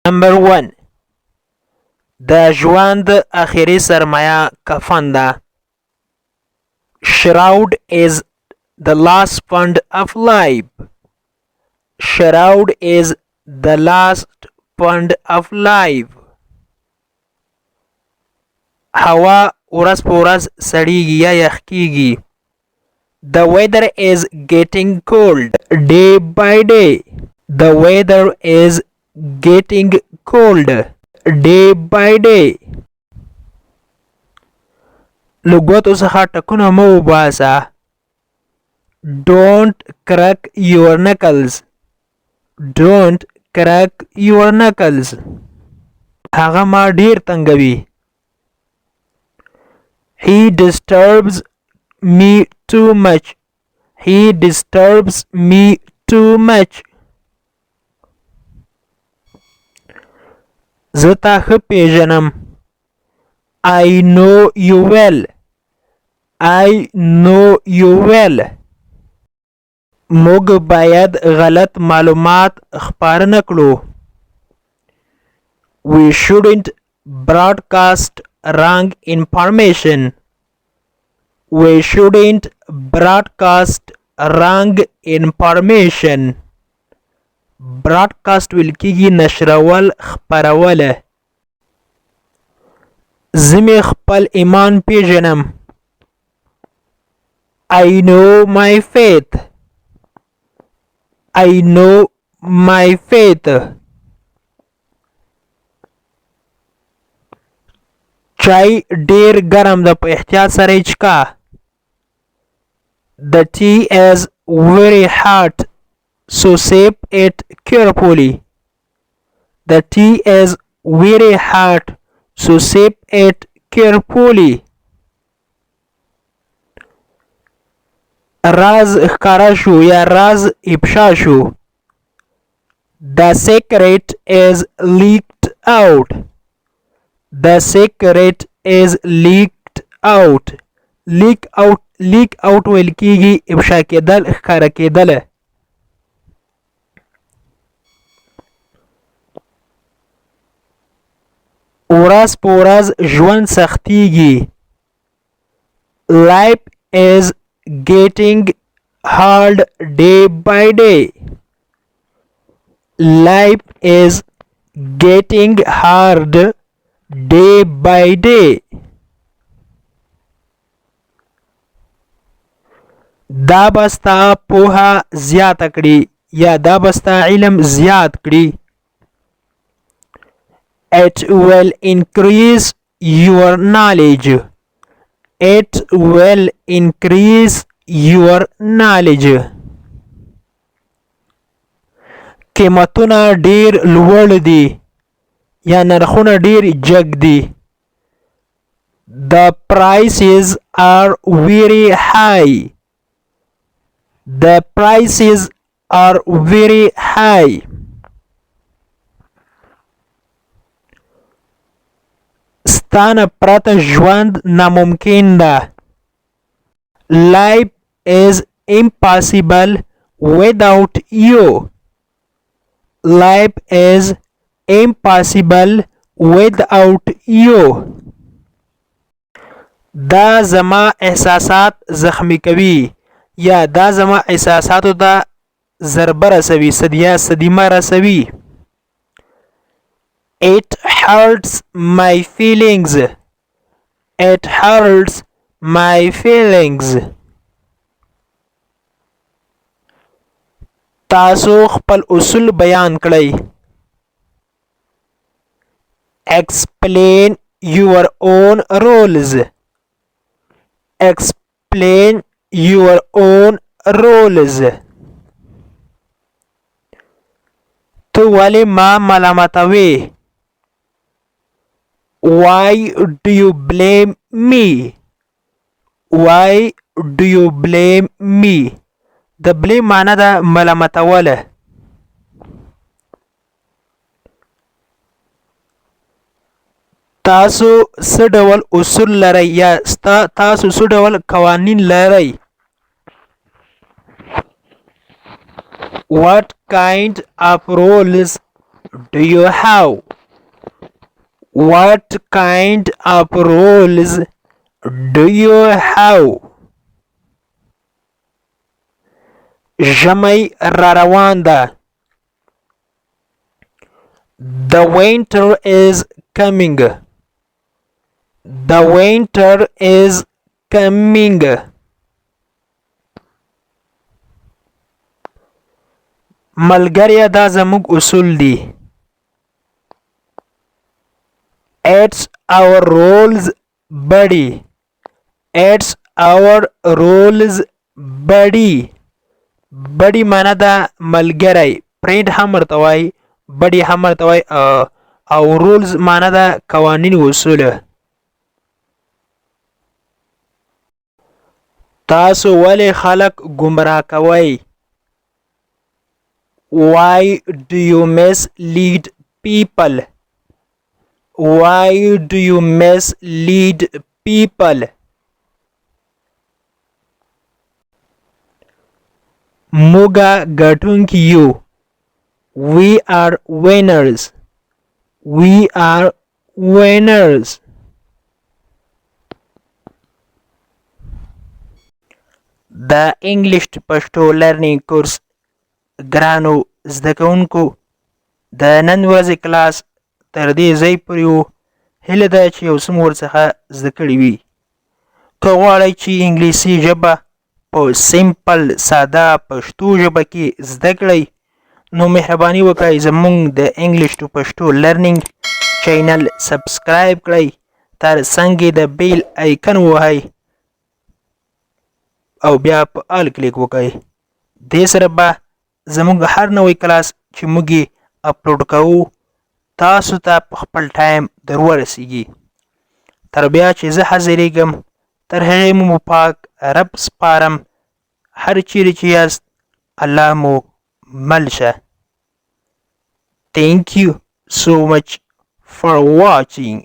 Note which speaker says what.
Speaker 1: Number 1. د ژوند اخري سرمایه کفن ده. Shroud is the last fund of life. Shroud is the last fund of life. هوا ورځ په ورځ سړیږي یا یخ کیږي. The weather is getting cold day by day. The weather is getting cold day by day. لګوتو څخه ټکونه مه وباسه. Don't crack your knuckles. Don't crack your knuckles. هغه ما ډیر تنګوي. He disturbs me too much. He disturbs me too much. زه تا ښه پیژنم. I know you well. I know you well. موږ باید غلط معلومات خپاره نه کړو. We shouldn't broadcast wrong information. We shouldn't broadcast wrong information. broadcast ویل کیږي نشرول خپروله. زه مې خپل ایمان پیژنم. I know my faith. I know my faith. چای ډیر ګرم ده په احتیاط سره یې چښه. The tea is very hot, so sip it carefully. The tea is very hot, so sip it carefully. راز ښکاره شو یا راز افشا شو. The secret is leaked out. The secret is leaked out. Leak out ویل کیږي افشا کېدل ښکاره کېدل. ورځ په ورځ ژوند سختیږي. Life is getting hard day by day. Life is getting hard day by day. دا بستا پوها زیات کړي یا دا بستا علم زیات کړي. It will increase your knowledge. It will increase your knowledge. قیمتونه ډیر لوړ دي یا نرخونه ډیر جګ دي. The prices are very high. The prices are very high. ستانه پرته ژوند ناممکن ده. Life is impossible without you. Life is impossible without you. دا زما احساسات زخمی کوي یا دا زما احساساتو ته ضربه رسوي صدمه رسوي. It hurts my feelings. It hurts my feelings. تاسو خپل اصول بیان کړئ. Explain your own rules. Explain your own rules. تو ولې ما ملامتوي؟ Why do you blame me? Why do you blame me? د blame معنی ده ملامتوله. تاسو څه ډول اصول لرئ یا تاسو څه ډول قوانین لرئ؟ What kind of rules do you have? What kind of rules do you have? ژمی را روان ده. The winter is coming. The winter is coming. ملګريه دا زموږ اصول دي. It's our rules buddy. It's our rules buddy. buddy معنا دا ملګری. friend هم ورته وایي buddy هم ورته وایي او rules معنا دا قوانین و اصول. تاسو ولې خلک ګمراه کوئ؟ Why do you mislead people? Why do you mislead people? موږ ګټونکي یو. We are winners. We are winners. The English to Pashto learning course ګرانو زده کوونکو د نن ورځې کلاس تر دې ځای پورې و. هیله ده چې یو څه مو ورڅخه زده کړي وي. که غواړئ چې انګلیسي ژبه په سمپل ساده پښتو ژبه کې زده کړئ نو مهرباني وکړئ زموږ د انګلیش ټو پښتو لرنینګ چینل سبسکرایب کړئ. تر څنګ د بیل آیکن ووهئ او بیا په آل کلیک وکړئ. دې سره به زموږ هر نوی کلاس چې موږ یې اپلوډ کوو تاسو ته په خپل ټایم در ورسیږي. تر بیا چې زه حاضرېږم تر هغې مو پاک رب سپارم. هر چیرې چې یاست الله مو مل شه. Thank you so much for watching.